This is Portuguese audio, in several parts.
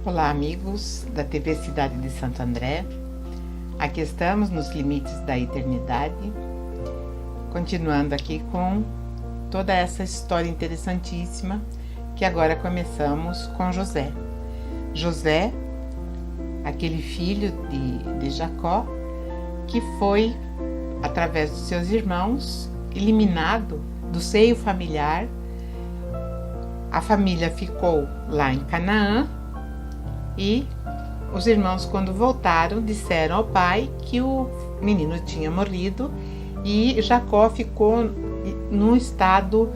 Olá, amigos da TV Cidade de Santo André. Aqui estamos nos limites da eternidade, continuando aqui com toda essa história interessantíssima que agora começamos com José. José, aquele filho de Jacó, que foi, através dos seus irmãos, eliminado do seio familiar. A família ficou lá em Canaã e os irmãos, quando voltaram, disseram ao pai que o menino tinha morrido e Jacó ficou num estado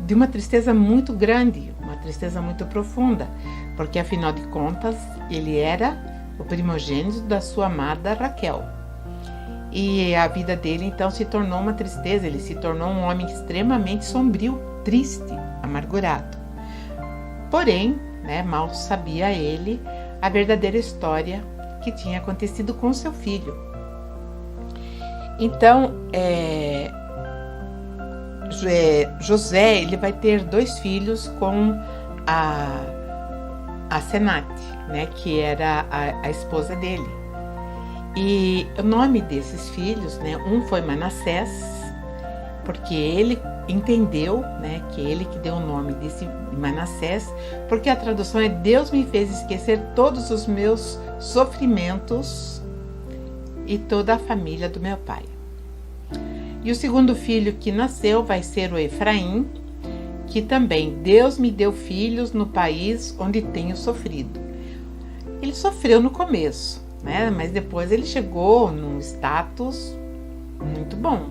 de uma tristeza muito grande, uma tristeza muito profunda, porque afinal de contas ele era o primogênito da sua amada Raquel. E a vida dele então se tornou uma tristeza, ele se tornou um homem extremamente sombrio, triste, amargurado. Porém, mal sabia ele a verdadeira história que tinha acontecido com seu filho. Então, José ele vai ter 2 filhos com a Senate, que era a esposa dele. E o nome desses filhos, um foi Manassés, porque ele entendeu, que ele que deu o nome desse Manassés, porque a tradução é: Deus me fez esquecer todos os meus sofrimentos e toda a família do meu pai. E o segundo filho que nasceu vai ser o Efraim, que também: Deus me deu filhos no país onde tenho sofrido. Ele sofreu no começo, mas depois ele chegou num status muito bom,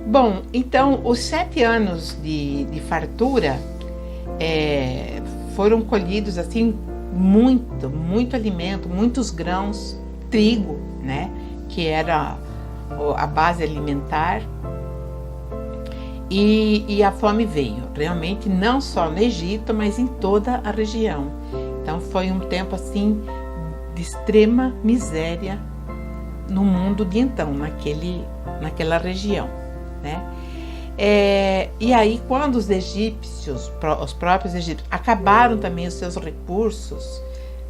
Bom, então os 7 anos de fartura foram colhidos assim muito alimento, muitos grãos, trigo, que era a base alimentar, e a fome veio realmente não só no Egito, mas em toda a região. Então foi um tempo assim de extrema miséria no mundo de então, naquela região. E aí, quando os egípcios, os próprios egípcios, acabaram também os seus recursos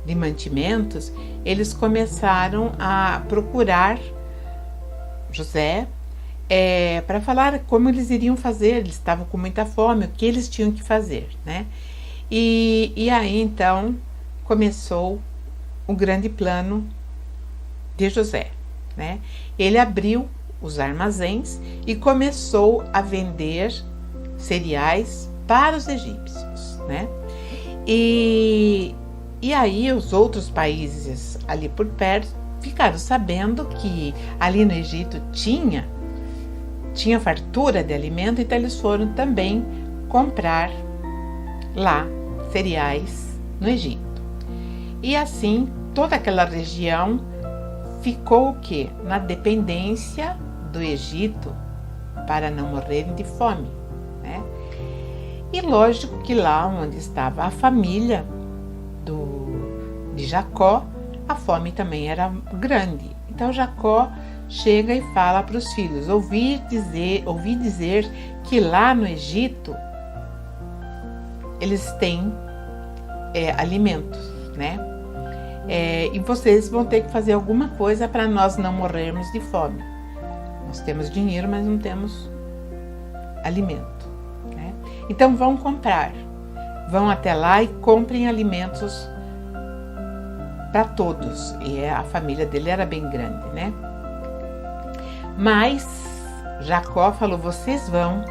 de mantimentos, eles começaram a procurar José para falar como eles iriam fazer. Eles estavam com muita fome, o que eles tinham que fazer, E aí então começou o grande plano de José, Ele abriu os armazéns e começou a vender cereais para os egípcios, E aí os outros países ali por perto ficaram sabendo que ali no Egito tinha fartura de alimento, então eles foram também comprar lá cereais no Egito. E assim toda aquela região ficou o quê? Na dependência do Egito para não morrerem de fome, E lógico que lá onde estava a família de Jacó, a fome também era grande. Então Jacó chega e fala para os filhos: ouvi dizer que lá no Egito eles têm alimentos, e vocês vão ter que fazer alguma coisa para nós não morrermos de fome. Nós temos dinheiro, mas não temos alimento, Então vão comprar, vão até lá e comprem alimentos para todos. E a família dele era bem grande, Mas Jacó falou: vocês vão,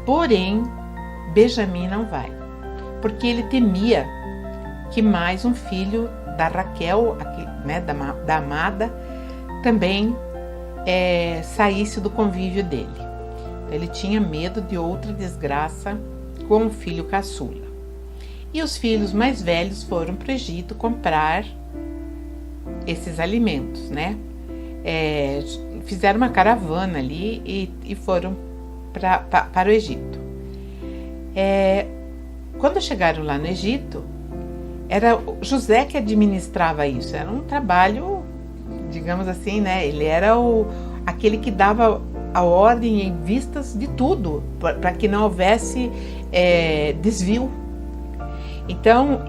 porém Benjamim não vai, porque ele temia que mais um filho da Raquel, da amada, também saísse do convívio dele. Ele tinha medo de outra desgraça com o filho caçula. E os filhos mais velhos foram para o Egito comprar esses alimentos, Fizeram uma caravana ali e foram para o Egito. Quando chegaram lá no Egito, era José que administrava isso. Era um trabalho, digamos assim, Ele era aquele que dava a ordem em vistas de tudo, para que não houvesse desvio. Então,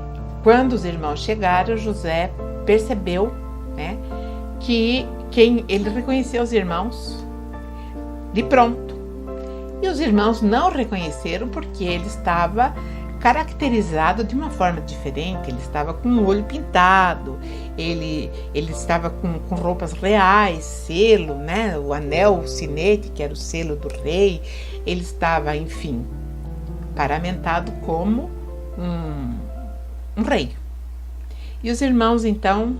quando os irmãos chegaram, José percebeu, né, que ele reconheceu os irmãos de pronto. E os irmãos não reconheceram porque ele estava caracterizado de uma forma diferente. Ele estava com o olho pintado, ele estava com roupas reais, selo, né, o anel, o sinete, que era o selo do rei. Ele estava, enfim, paramentado como um rei. E os irmãos, então,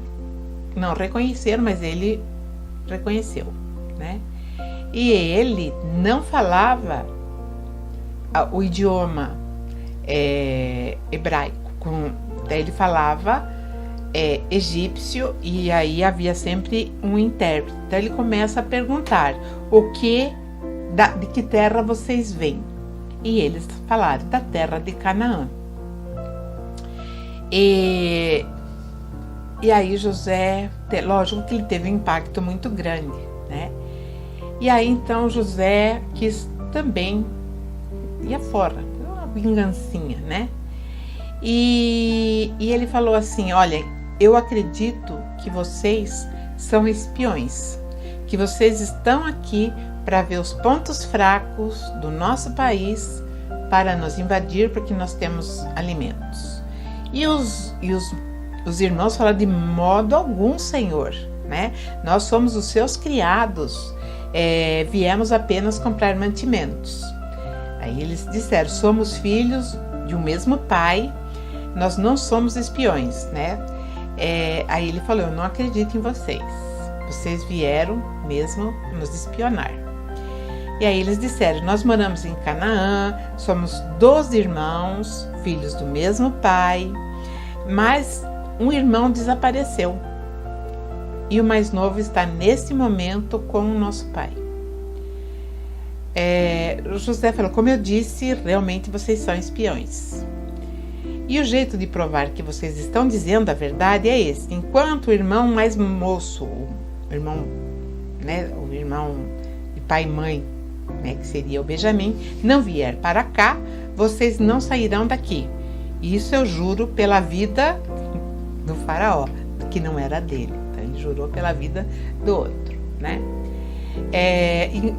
não reconheceram, mas ele reconheceu, né? E ele não falava o idioma hebraico, daí ele falava egípcio, e aí havia sempre um intérprete. Então ele começa a perguntar: de que terra vocês vêm? E eles falaram: da terra de Canaã. E aí José, lógico que ele teve um impacto muito grande, né? E aí então José quis também ir fora, uma vingancinha, né? E ele falou assim: olha, eu acredito que vocês são espiões, que vocês estão aqui para ver os pontos fracos do nosso país, para nos invadir, porque nós temos alimentos. E os irmãos falaram: de modo algum, Senhor, né? Nós somos os seus criados, viemos apenas comprar mantimentos. Aí eles disseram: somos filhos de um mesmo pai, nós não somos espiões, né? Aí ele falou: eu não acredito em vocês, vocês vieram mesmo nos espionar. E aí eles disseram: nós moramos em Canaã, somos 12 irmãos, filhos do mesmo pai, mas um irmão desapareceu e o mais novo está nesse momento com o nosso pai. José falou: como eu disse, realmente vocês são espiões. E o jeito de provar que vocês estão dizendo a verdade é esse: enquanto o irmão mais moço, o irmão de pai e mãe, né, que seria o Benjamim, não vier para cá, vocês não sairão daqui. Isso eu juro pela vida do faraó, que não era dele. Então, ele jurou pela vida do outro, né?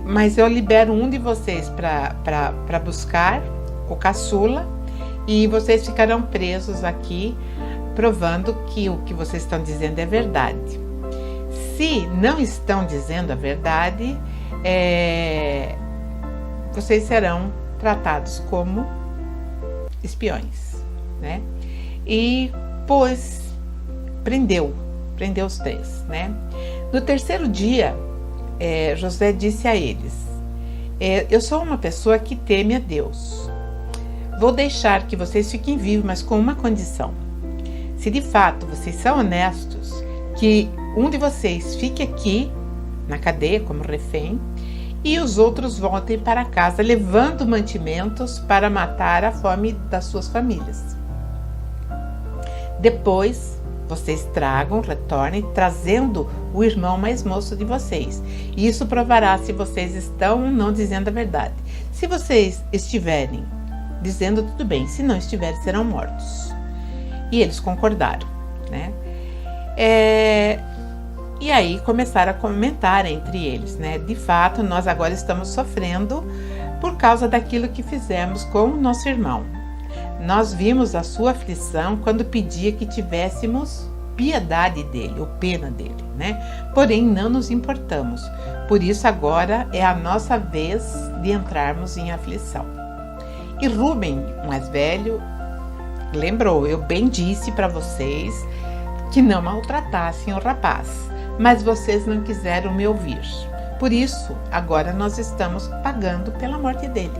Mas eu libero um de vocês para buscar o caçula, e vocês ficarão presos aqui, provando que o que vocês estão dizendo é verdade. Se não estão dizendo a verdade, vocês serão tratados como espiões, né? E prendeu os três, né? No terceiro dia, José disse a eles: eu sou uma pessoa que teme a Deus. Vou deixar que vocês fiquem vivos, mas com uma condição. Se de fato vocês são honestos, que um de vocês fique aqui na cadeia como refém e os outros voltem para casa levando mantimentos para matar a fome das suas famílias. Depois vocês retornem trazendo o irmão mais moço de vocês. E isso provará se vocês estão ou não dizendo a verdade. Se vocês estiverem dizendo, tudo bem; se não estiverem, serão mortos. E eles concordaram, né? E aí começaram a comentar entre eles, né? De fato, nós agora estamos sofrendo por causa daquilo que fizemos com o nosso irmão. Nós vimos a sua aflição quando pedia que tivéssemos piedade dele, ou pena dele, né? Porém, não nos importamos. Por isso, agora é a nossa vez de entrarmos em aflição. E Rúben, o mais velho, lembrou: eu bem disse para vocês que não maltratassem o rapaz, mas vocês não quiseram me ouvir. Por isso, agora nós estamos pagando pela morte dele.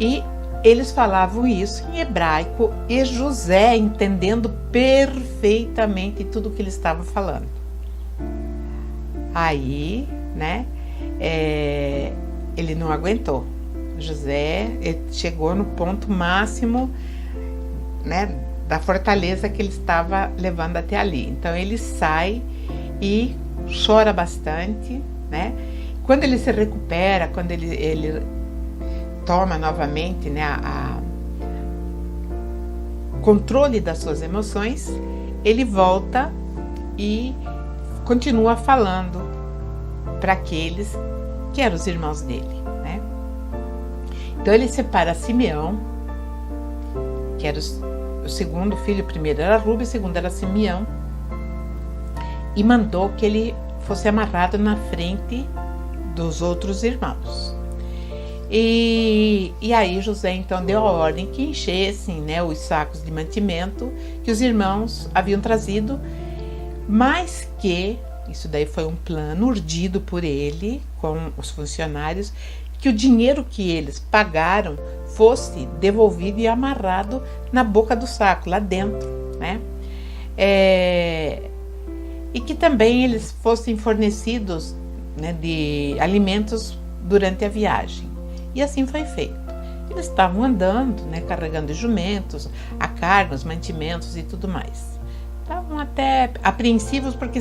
E eles falavam isso em hebraico, e José, entendendo perfeitamente tudo o que ele estava falando. Aí, né, ele não aguentou. José chegou no ponto máximo, né, da fortaleza que ele estava levando até ali. Então ele sai e chora bastante, né? Quando ele se recupera, quando ele toma novamente, né, controle das suas emoções, ele volta e continua falando para aqueles que eram os irmãos dele, né? Então ele separa Simeão, que era o segundo filho, o primeiro era Rúben, o segundo era Simeão, e mandou que ele fosse amarrado na frente dos outros irmãos. E aí José então deu a ordem que enchessem, né, os sacos de mantimento que os irmãos haviam trazido, mas que, isso daí foi um plano urdido por ele com os funcionários, que o dinheiro que eles pagaram fosse devolvido e amarrado na boca do saco, lá dentro, né? E que também eles fossem fornecidos, né, de alimentos durante a viagem. E assim foi feito. Eles estavam andando, né, carregando jumentos, a carga, os mantimentos e tudo mais. Estavam até apreensivos porque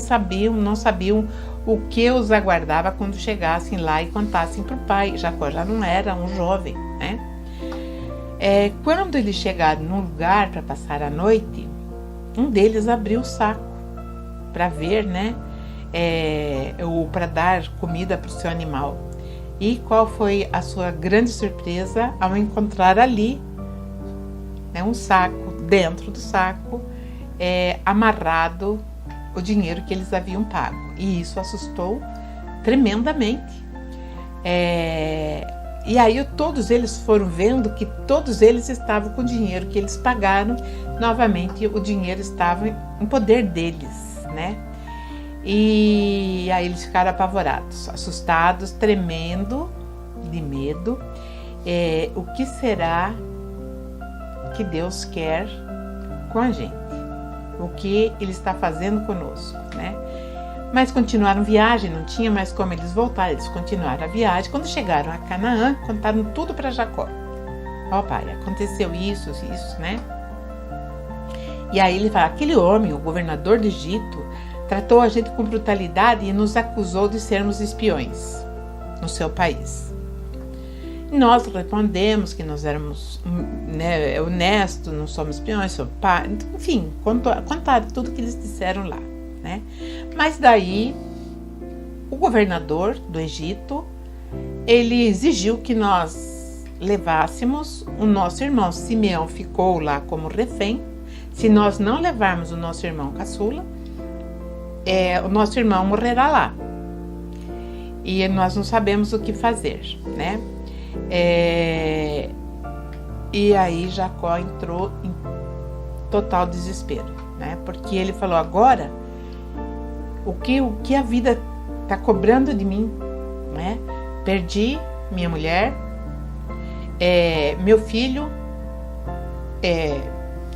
não sabiam o que os aguardava quando chegassem lá e contassem para o pai. Jacó já não era um jovem, né? Quando eles chegaram num lugar para passar a noite, um deles abriu o saco para ver, né, ou para dar comida para o seu animal. E qual foi a sua grande surpresa ao encontrar ali, né, um saco, dentro do saco, amarrado o dinheiro que eles haviam pago. E isso assustou tremendamente. E aí todos eles foram vendo que todos eles estavam com o dinheiro que eles pagaram. Novamente o dinheiro estava em poder deles, né? E aí eles ficaram apavorados, assustados, tremendo de medo. O que será que Deus quer com a gente? O que Ele está fazendo conosco, né? Mas continuaram viagem, não tinha mais como eles voltarem, eles continuaram a viagem. Quando chegaram a Canaã, contaram tudo para Jacó. Ó pai, aconteceu isso, né? E aí ele fala, aquele homem, o governador do Egito, tratou a gente com brutalidade e nos acusou de sermos espiões no seu país. Nós respondemos que nós éramos, né, honestos, não somos espiões, enfim, contaram tudo que eles disseram lá, né? Mas daí o governador do Egito, ele exigiu que nós levássemos o nosso irmão. Simeão ficou lá como refém. Se nós não levarmos o nosso irmão caçula, o nosso irmão morrerá lá. E nós não sabemos o que fazer, né? E aí Jacó entrou em total desespero, né? Porque ele falou, agora o que a vida está cobrando de mim, né? Perdi minha mulher, meu filho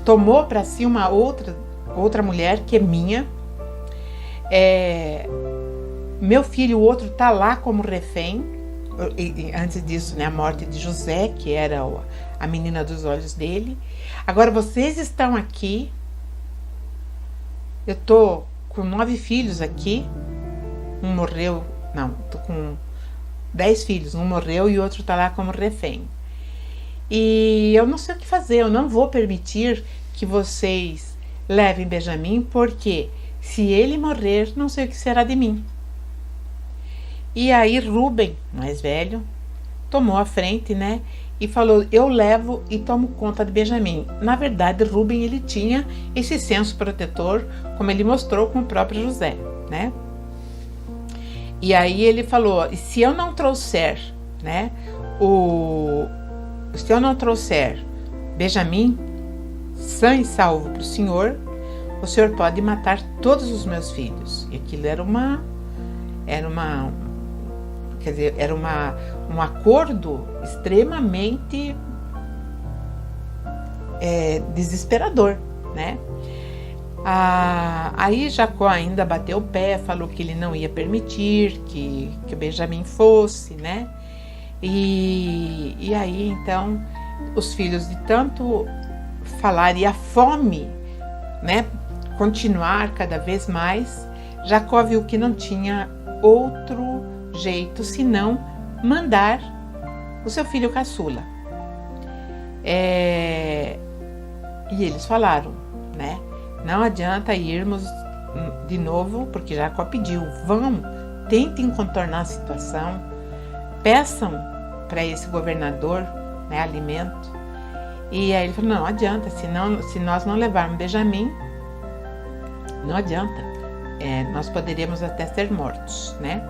tomou para si uma outra mulher que é minha, meu filho, o outro, está lá como refém. E antes disso, né, a morte de José, que era a menina dos olhos dele. Agora vocês estão aqui, eu tô com 9 filhos aqui, um morreu, não, tô com 10 filhos, um morreu e o outro está lá como refém. E eu não sei o que fazer, eu não vou permitir que vocês levem Benjamim, porque se ele morrer, não sei o que será de mim. E aí Rúben, mais velho, tomou a frente, né? E falou, eu levo e tomo conta de Benjamim. Na verdade, Rúben, ele tinha esse senso protetor, como ele mostrou com o próprio José, né? E aí ele falou, se eu não trouxer, né? Se eu não trouxer Benjamim sã e salvo para o senhor pode matar todos os meus filhos. E aquilo era um acordo extremamente desesperador, né? Aí Jacó ainda bateu o pé, falou que ele não ia permitir que Benjamim fosse, né? E aí então os filhos de tanto falar e a fome, né, continuar cada vez mais, Jacó viu que não tinha outro jeito senão mandar o seu filho caçula. E E eles falaram, né? Não adianta irmos de novo, porque Jacó pediu, vão, tentem contornar a situação, peçam para esse governador, né, alimento. E aí ele falou, não adianta, se nós não levarmos Benjamim, não adianta, nós poderíamos até ser mortos, né?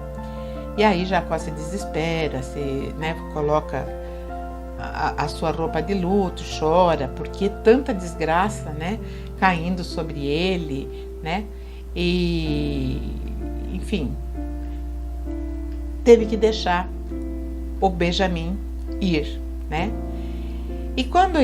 E aí Jacó se desespera, né, coloca a sua roupa de luto, chora, porque tanta desgraça, né, caindo sobre ele, né? E, enfim, teve que deixar o Benjamim ir, né? E quando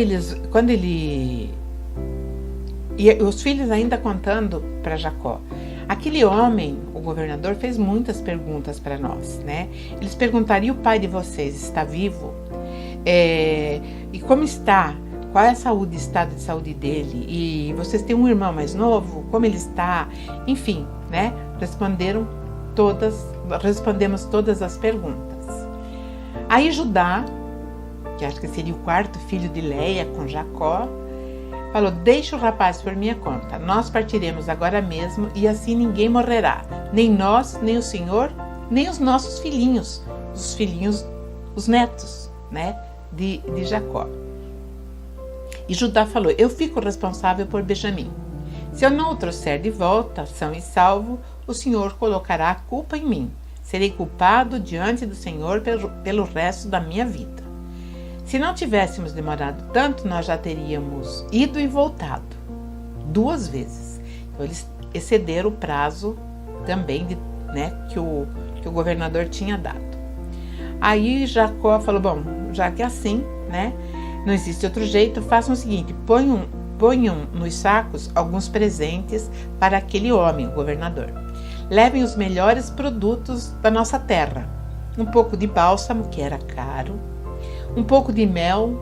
os filhos ainda contando para Jacó, aquele homem, o governador, fez muitas perguntas para nós, né? Eles perguntaram, e o pai de vocês está vivo? E como está? Qual é o estado de saúde dele? E vocês têm um irmão mais novo? Como ele está? Enfim, né? Respondemos todas as perguntas. Aí Judá, que acho que seria o quarto filho de Leia com Jacó, falou, deixa o rapaz por minha conta, nós partiremos agora mesmo e assim ninguém morrerá, nem nós, nem o Senhor, nem os nossos filhinhos, os netos, né, de Jacó. E Judá falou, eu fico responsável por Benjamim. Se eu não o trouxer de volta, são e salvo, o Senhor colocará a culpa em mim. Serei culpado diante do Senhor pelo resto da minha vida. Se não tivéssemos demorado tanto, nós já teríamos ido e voltado 2 vezes. Então, eles excederam o prazo também que o governador tinha dado. Aí Jacó falou, bom, já que é assim, né, não existe outro jeito, façam o seguinte, ponham nos sacos alguns presentes para aquele homem, o governador. Levem os melhores produtos da nossa terra, um pouco de bálsamo, que era caro, um pouco de mel,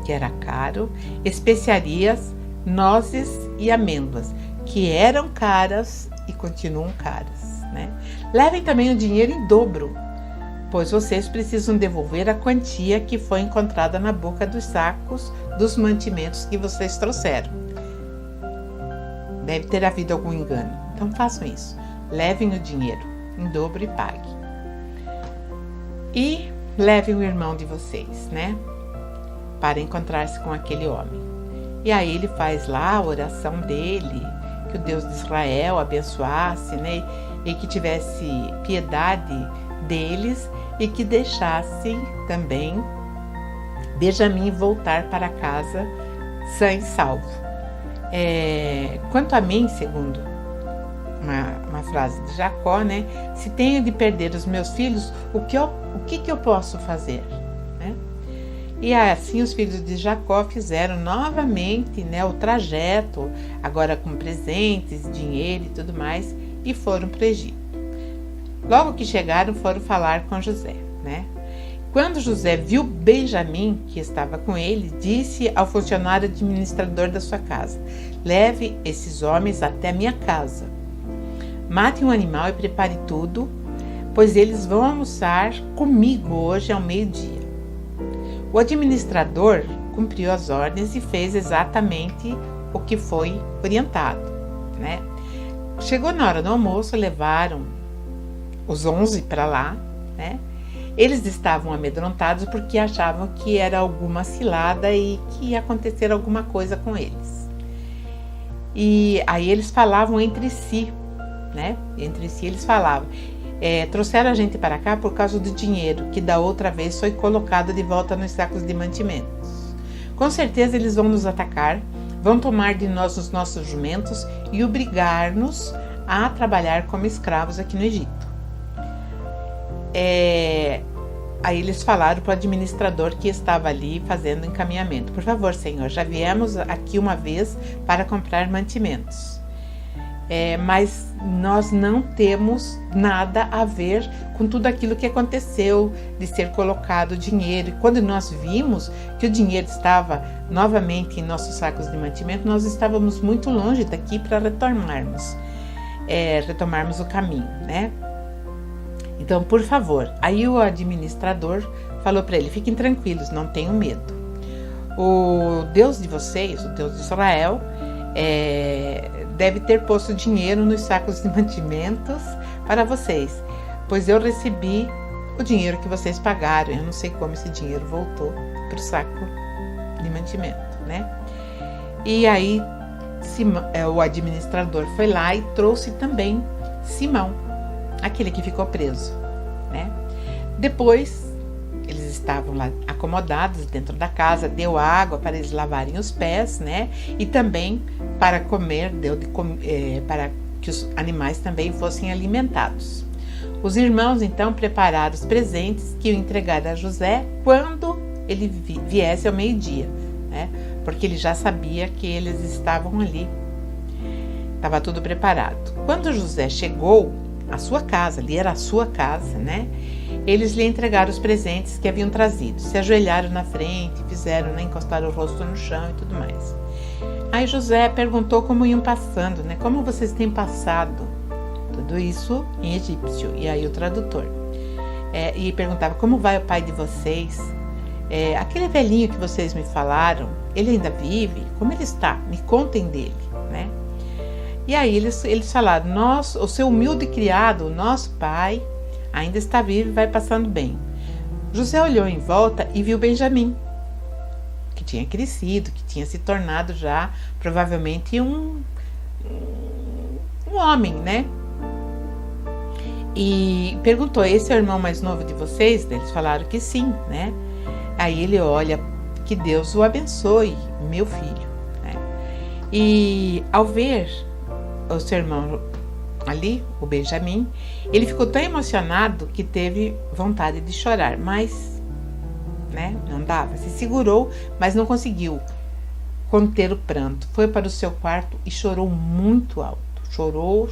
que era caro, especiarias, nozes e amêndoas, que eram caras e continuam caras, né? Levem também o dinheiro em dobro, pois vocês precisam devolver a quantia que foi encontrada na boca dos sacos dos mantimentos que vocês trouxeram. Deve ter havido algum engano, então façam isso. Levem o dinheiro em dobro e pague. E levem o irmão de vocês, né? Para encontrar-se com aquele homem. E aí ele faz lá a oração dele, que o Deus de Israel abençoasse, né? E que tivesse piedade deles e que deixasse também Benjamim voltar para casa sã e salvo. Quanto a mim, segundo uma frase de Jacó, né? Se tenho de perder os meus filhos, o que eu posso fazer? Né? E assim os filhos de Jacó fizeram novamente, né, o trajeto, agora com presentes, dinheiro e tudo mais, e foram para o Egito. Logo que chegaram, foram falar com José, né? Quando José viu Benjamim, que estava com ele, disse ao funcionário administrador da sua casa, leve esses homens até minha casa. Mate um animal e prepare tudo, pois eles vão almoçar comigo hoje ao meio-dia. O administrador cumpriu as ordens e fez exatamente o que foi orientado, né? Chegou na hora do almoço, levaram os 11 para lá, né? Eles estavam amedrontados porque achavam que era alguma cilada e que ia acontecer alguma coisa com eles. E aí eles falavam entre si, né? Entre si eles falavam, trouxeram a gente para cá por causa do dinheiro que da outra vez foi colocado de volta nos sacos de mantimentos. Com certeza eles vão nos atacar, vão tomar de nós os nossos jumentos e obrigar-nos a trabalhar como escravos aqui no Egito. Aí eles falaram para o administrador que estava ali fazendo encaminhamento. Por favor, senhor, já viemos aqui uma vez para comprar mantimentos. Mas nós não temos nada a ver com tudo aquilo que aconteceu de ser colocado dinheiro. E quando nós vimos que o dinheiro estava novamente em nossos sacos de mantimento, nós estávamos muito longe daqui para retomarmos o caminho, né? Então, por favor, aí o administrador falou para ele, fiquem tranquilos, não tenham medo. o Deus de vocês, o Deus de Israel, deve ter posto dinheiro nos sacos de mantimentos para vocês, pois eu recebi o dinheiro que vocês pagaram. Eu não sei como esse dinheiro voltou para o saco de mantimento, né? E aí o administrador foi lá e trouxe também Simão, aquele que ficou preso, né? Depois eles estavam lá acomodados dentro da casa, deu água para eles lavarem os pés, né? E também para comer, para que os animais também fossem alimentados. Os irmãos então prepararam os presentes que iam entregar a José quando ele viesse ao meio-dia, né? Porque ele já sabia que eles estavam ali. Estava tudo preparado. Quando José chegou à sua casa, ali era a sua casa, né? Eles lhe entregaram os presentes que haviam trazido, se ajoelharam na frente, fizeram, né, encostar o rosto no chão e tudo mais. Aí José perguntou como iam passando, né? Como vocês têm passado? Tudo isso em egípcio. E aí o tradutor. E perguntava, como vai o pai de vocês? Aquele velhinho que vocês me falaram, ele ainda vive? Como ele está? Me contem dele, né? E aí eles falaram, o seu humilde criado, o nosso pai, ainda está vivo e vai passando bem. José olhou em volta e viu Benjamim, que tinha crescido, que tinha se tornado já provavelmente um homem, né? E perguntou, esse é o irmão mais novo de vocês? Eles falaram que sim, né? Aí ele olha, que Deus o abençoe, meu filho, né? E ao ver o seu irmão ali, o Benjamim, ele ficou tão emocionado que teve vontade de chorar, mas, né, não dava, se segurou, mas não conseguiu conter o pranto. Foi para o seu quarto e chorou muito alto. Chorou.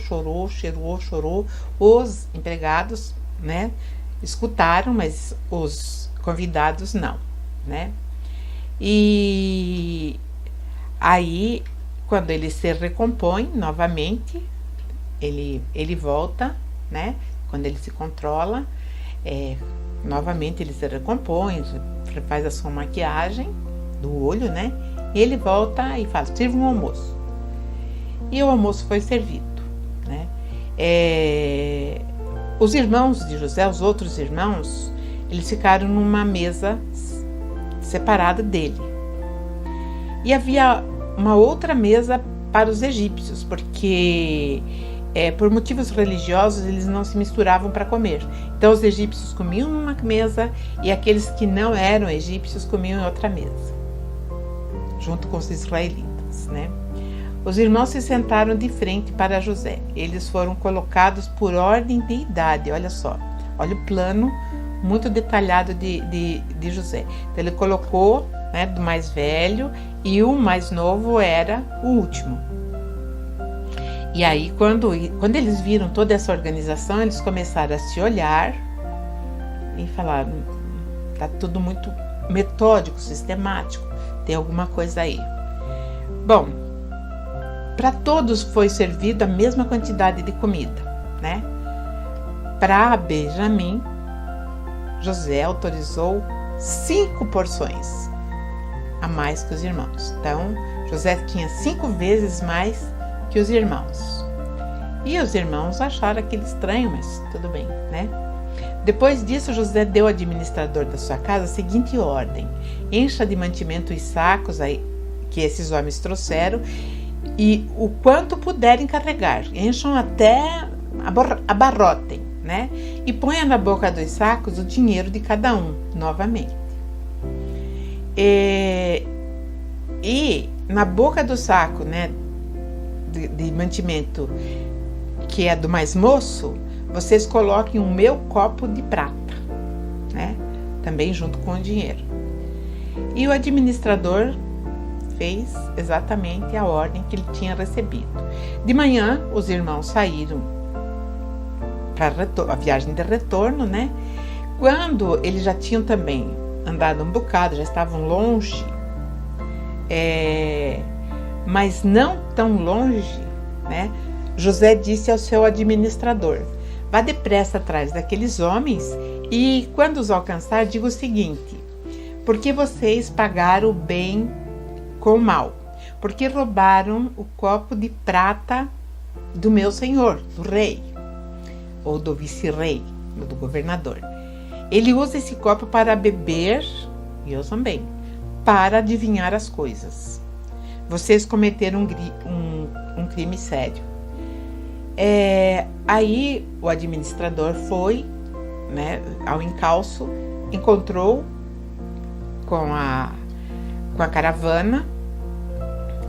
Os empregados, né, escutaram, mas os convidados não, né? E aí, quando ele se recompõe novamente, ele volta, né? Quando ele se controla, novamente ele se recompõe, faz a sua maquiagem do olho, né? E ele volta e fala, sirva um almoço. E o almoço foi servido, né? Os irmãos de José, os outros irmãos, eles ficaram numa mesa separada dele. E havia uma outra mesa para os egípcios, porque por motivos religiosos eles não se misturavam para comer. Então os egípcios comiam numa mesa e aqueles que não eram egípcios comiam em outra mesa, junto com os israelitas, né? Os irmãos se sentaram de frente para José. Eles foram colocados por ordem de idade. Olha só, olha o plano muito detalhado de José. Então ele colocou, né, do mais velho, e o mais novo era o último. E aí quando eles viram toda essa organização, eles começaram a se olhar e falaram, tá tudo muito metódico, sistemático, tem alguma coisa aí. Bom, para todos foi servido a mesma quantidade de comida, né? Para Benjamim, José autorizou 5 porções a mais que os irmãos. Então, José tinha 5 vezes mais que os irmãos. E os irmãos acharam aquilo estranho, mas tudo bem, né? Depois disso, José deu ao administrador da sua casa a seguinte ordem: encha de mantimento os sacos aí que esses homens trouxeram, e o quanto puderem carregar, encham até abarrotem, né? E ponha na boca dos sacos o dinheiro de cada um, novamente. E na boca do saco, né, de mantimento, que é do mais moço, vocês coloquem o meu copo de prata, né? Também junto com o dinheiro. E o administrador fez exatamente a ordem que ele tinha recebido. De manhã, os irmãos saíram para a viagem de retorno, né? Quando eles já tinham também andado um bocado, já estavam longe, mas não tão longe, né? José disse ao seu administrador: vá depressa atrás daqueles homens e, quando os alcançar, diga o seguinte: Porque vocês pagaram o bem com o mal, porque roubaram o copo de prata do meu senhor, do rei, ou do vice-rei, do governador. Ele usa esse copo para beber, e eu também, para adivinhar as coisas. Vocês cometeram um crime sério. Aí o administrador foi, né, ao encalço, encontrou com a caravana,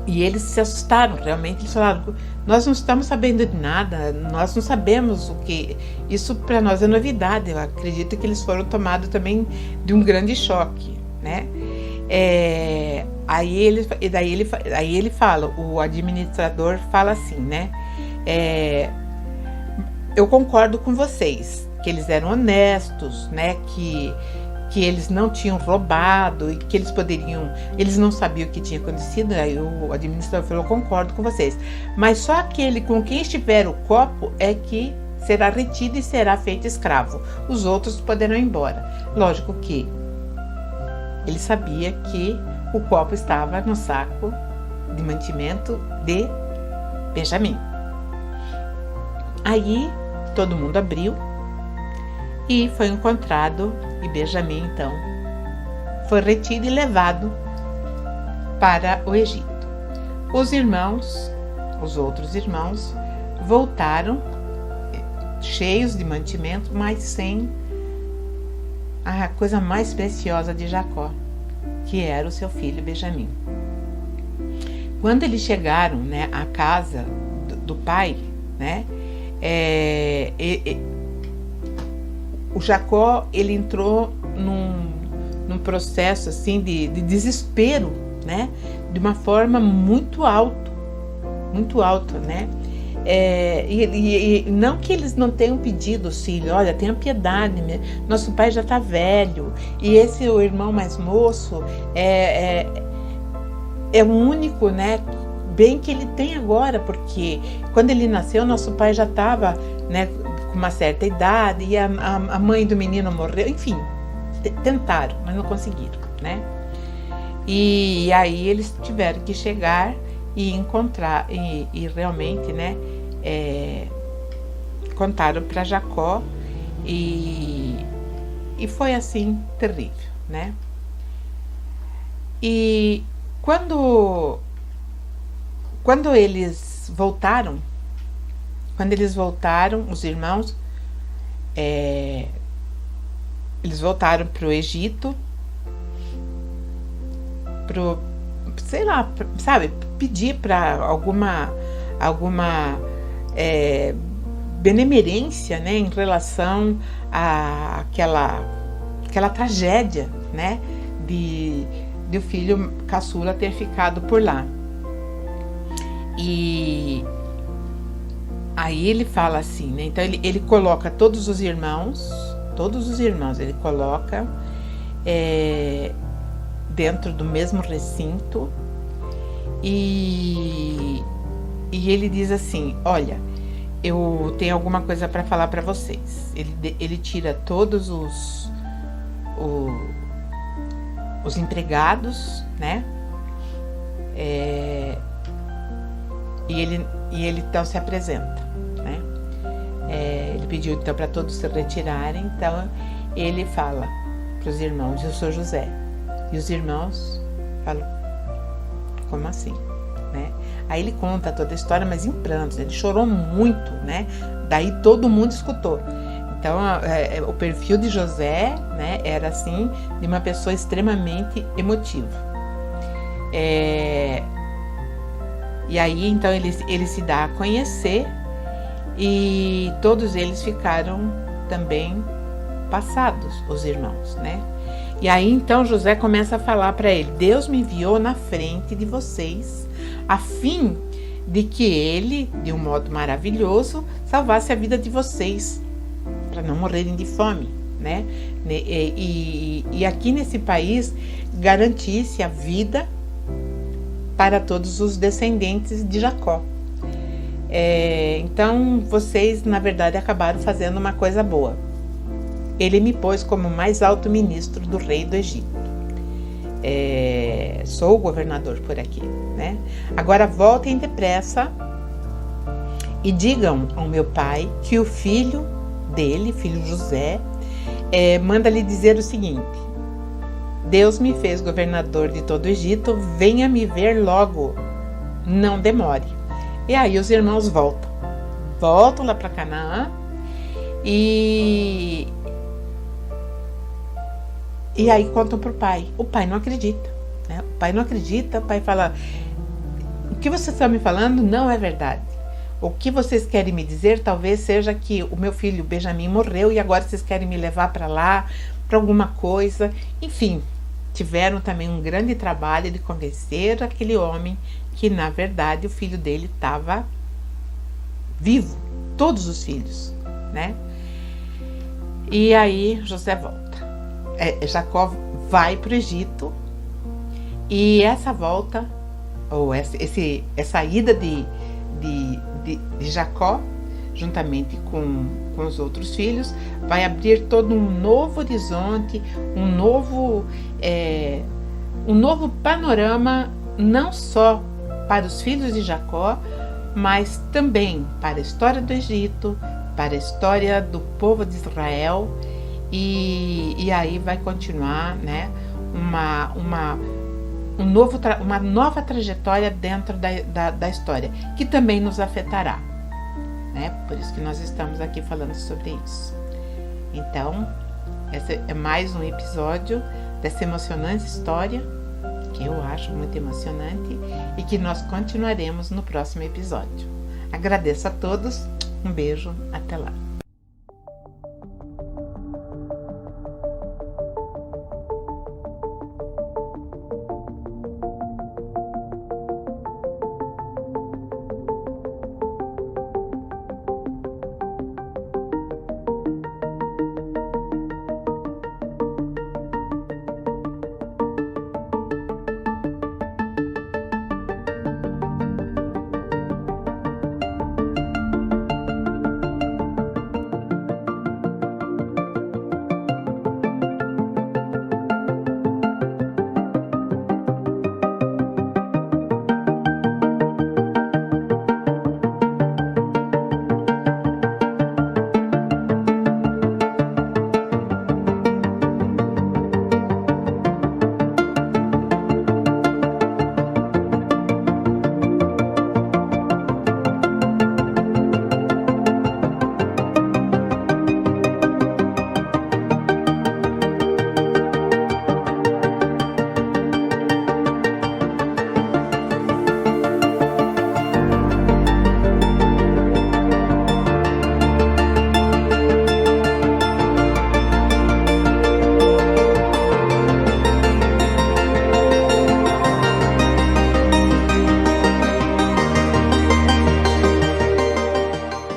e eles se assustaram, realmente. Eles falaram: nós não estamos sabendo de nada, nós não sabemos o que... Isso para nós é novidade. Eu acredito que eles foram tomados também de um grande choque, né? Aí ele fala, o administrador fala assim, né? Eu concordo com vocês, que eles eram honestos, né? Que eles não tinham roubado e que eles não sabiam o que tinha acontecido. Aí o administrador falou: eu concordo com vocês, mas só aquele com quem estiver o copo é que será retido e será feito escravo. Os outros poderão ir embora. Lógico que ele sabia que o copo estava no saco de mantimento de Benjamim. Aí todo mundo abriu e foi encontrado, e Benjamim então foi retido e levado para o Egito. Os outros irmãos, voltaram cheios de mantimento, mas sem a coisa mais preciosa de Jacó, que era o seu filho Benjamim. Quando eles chegaram, né, à casa do pai, né, o Jacó, ele entrou num processo assim de desespero, né, de uma forma muito alta, né? E não que eles não tenham pedido auxílio: olha, tenha piedade, nosso pai já está velho, e esse o irmão mais moço é o único, né, bem que ele tem agora, porque quando ele nasceu, nosso pai já estava, né, com uma certa idade, e a mãe do menino morreu. Enfim, tentaram, mas não conseguiram, né? E aí eles tiveram que chegar e encontrar, e realmente, né, contaram para Jacó, e foi assim, terrível, né? E quando eles voltaram, os irmãos, eles voltaram para o Egito, sei lá, sabe, pedir para alguma benemerência, né, em relação àquela tragédia, né, de o filho caçula ter ficado por lá. E aí ele fala assim, né? Então ele coloca todos os irmãos, ele coloca dentro do mesmo recinto, e ele diz assim: olha, eu tenho alguma coisa para falar para vocês. Ele tira todos os empregados, né? E ele então se apresenta, né? Ele pediu então para todos se retirarem. Então ele fala para os irmãos: eu sou José. E os irmãos falam: como assim, né? Aí ele conta toda a história, mas em prantos. Ele chorou muito, né? Daí todo mundo escutou. Então o perfil de José, né, era assim, de uma pessoa extremamente emotiva. E aí então ele se dá a conhecer, e todos eles ficaram também passados, os irmãos, né? E aí então José começa a falar para ele: Deus me enviou na frente de vocês, a fim de que ele, de um modo maravilhoso, salvasse a vida de vocês, para não morrerem de fome, né? E aqui nesse país garantisse a vida para todos os descendentes de Jacó. Então vocês, na verdade, acabaram fazendo uma coisa boa. Ele me pôs como mais alto ministro do rei do Egito. sou o governador por aqui, né? Agora voltem depressa e digam ao meu pai que o filho dele, filho José, manda lhe dizer o seguinte: Deus me fez governador de todo o Egito, venha me ver logo, não demore. E aí os irmãos voltam lá para Canaã e aí contam para o pai. O pai não acredita, né? O pai não acredita, o pai fala: o que vocês estão me falando não é verdade. O que vocês querem me dizer talvez seja que o meu filho Benjamim morreu e agora vocês querem me levar para lá, para alguma coisa. Enfim, tiveram também um grande trabalho de convencer aquele homem que, na verdade, o filho dele estava vivo, todos os filhos, né? E aí José volta. Jacó vai para o Egito e essa volta, ou essa ida de Jacó, juntamente com os outros filhos, vai abrir todo um novo horizonte, um novo panorama, não só para os filhos de Jacó, mas também para a história do Egito, para a história do povo de Israel, e aí vai continuar, né, uma nova trajetória dentro da história, que também nos afetará, né? Por isso que nós estamos aqui falando sobre isso. Então, esse é mais um episódio dessa emocionante história, que eu acho muito emocionante, e que nós continuaremos no próximo episódio. Agradeço a todos, um beijo, até lá.